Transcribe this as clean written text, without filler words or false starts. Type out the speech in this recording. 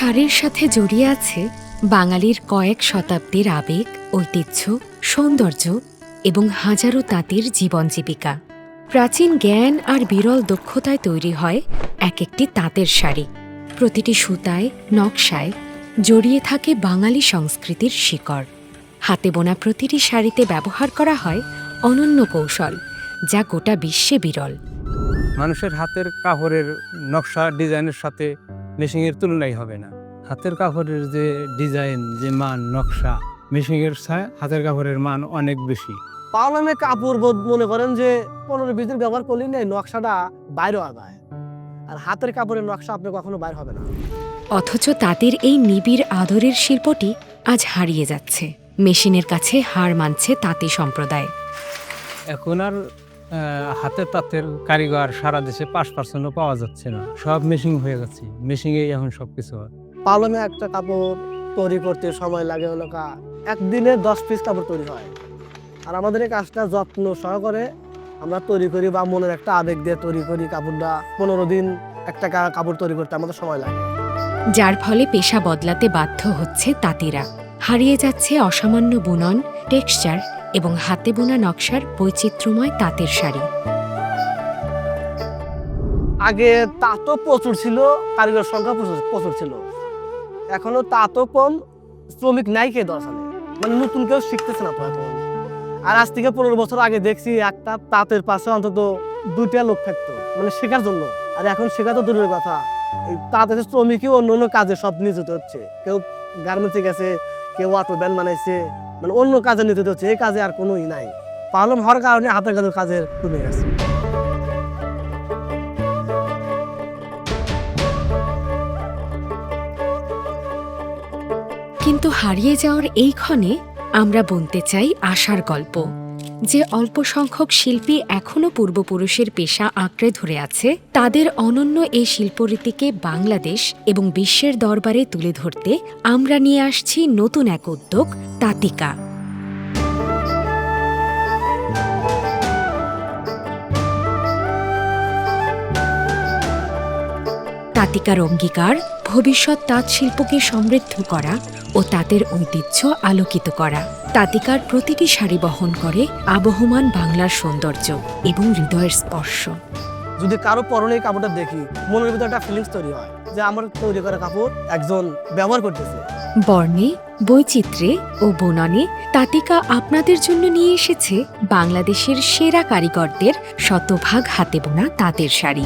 শাড়ির সাথে জড়িয়ে আছে বাঙালির কয়েক শতাব্দীর আবেগ, ঐতিহ্য, সৌন্দর্য এবং হাজারো তাঁতির জীবন জীবিকা। প্রাচীন জ্ঞান আর বিরল দক্ষতায় তৈরি হয় এক একটি তাঁতের শাড়ি। প্রতিটি সুতায়, নকশায় জড়িয়ে থাকে বাঙালি সংস্কৃতির শিকড়। হাতে বোনা প্রতিটি শাড়িতে ব্যবহার করা হয় অনন্য কৌশল, যা গোটা বিশ্বে বিরল। মানুষের হাতের কাপড়ের নকশা ডিজাইনের সাথে মেশিনের তুলনাই হবে না। হাতের কাপড়ের যে ডিজাইন, যে মান, নকশা, মেশিনের ছায় হাতের কাপড়ের মান অনেক বেশি। পাওলামে কাপড় মনে করেন যে 15-20 দিন ব্যবহার করলেই না নকশাটা বাইরে হয়ে যায়, আর হাতের কাপড়ের নকশা আপনি কখনো বাইর হবে না। অথচ তাদের এই নিবিড় আদরের শিল্পটি আজ হারিয়ে যাচ্ছে। মেশিনের কাছে হার মানছে তাঁতি সম্প্রদায়। এখন আর হাতের তাঁতের কারিগর সারা দেশে 5% পাওয়া যাচ্ছে না। সব মেশিন হয়ে যাচ্ছে, মেশিনেই এখন সবকিছু হয়। পাওলামে একটা কাপড় তৈরি করতে সময় লাগে হলো একদিনে 10 পিস কাপড় তৈরি হয়। আর আমাদের এই কাজটা যত্ন সহকারে আমরা তৈরি করি, বা মনের একটা আবেগ দিয়ে তৈরি করি। কাপড়টা 15 দিন একটা কাপড় তৈরি করতে আমাদের সময় লাগে, যার ফলে পেশা বদলাতে বাধ্য হচ্ছে তাঁতিরা। হারিয়ে যাচ্ছে অসামান্য বুনন, টেক্সচার এবং হাতে বোনা নকশার বৈচিত্র্যময় তাঁতের শাড়ি। আগে তাঁতও প্রচুর ছিল, কারিগর সংখ্যা প্রচুর ছিল। এখনো তাঁতও কম, শ্রমিক নাই কে দর্শনে, মানে নতুন কেউ শিখতেছে না তো এখন। আর আজ থেকে 15 বছর আগে দেখছি একটা তাঁতের পাশে অন্তত 2টা লোক থাকতো, মানে শেখার জন্য। আর এখন শেখা তো দূরের কথা, এই তাঁতের শ্রমিকই অন্য অন্য কাজে সব নিয়োজিত হচ্ছে। কেউ গার্মেন্টসে গেছে, কেউ অটো ব্যান বানাইছে, মানে অন্য কাজে নিয়োজিত হচ্ছে। এই কাজে আর কোনোই নাই। পালন হওয়ার কারণে হাতের কাজের কমে গেছে। কিন্তু হারিয়ে যাওয়ার এই ক্ষণে আমরা বলতে চাই আশার গল্প। যে অল্প সংখ্যক শিল্পী এখনও পূর্বপুরুষের পেশা আঁকড়ে ধরে আছে, তাদের অনন্য এই শিল্পরীতিকে বাংলাদেশ এবং বিশ্বের দরবারে তুলে ধরতে আমরা নিয়ে আসছি নতুন এক উদ্যোগ, তাঁতিকা। তাঁতিকার অঙ্গীকার ভবিষ্যৎ তাঁত শিল্পকে সমৃদ্ধ করা ও তাঁতের ঐতিহ্য আলোকিত করা। তাঁতিকার প্রতিটি শাড়ি বহন করে আবহমান বাংলার সৌন্দর্য এবং হৃদয়ের স্পর্শ। যদি কারো পরনে এই কাপড়টা দেখি, মনের ভিতরে একটা ফিলিংস তৈরি হয় যে আমার তৈরি করা কাপড় একজন ব্যবহার করতেছে। বর্ণে, বৈচিত্র্যে ও বুননে তাঁতিকা আপনাদের জন্য নিয়ে এসেছে বাংলাদেশের সেরা কারিগরদের শতভাগ হাতে বোনা তাঁতের শাড়ি।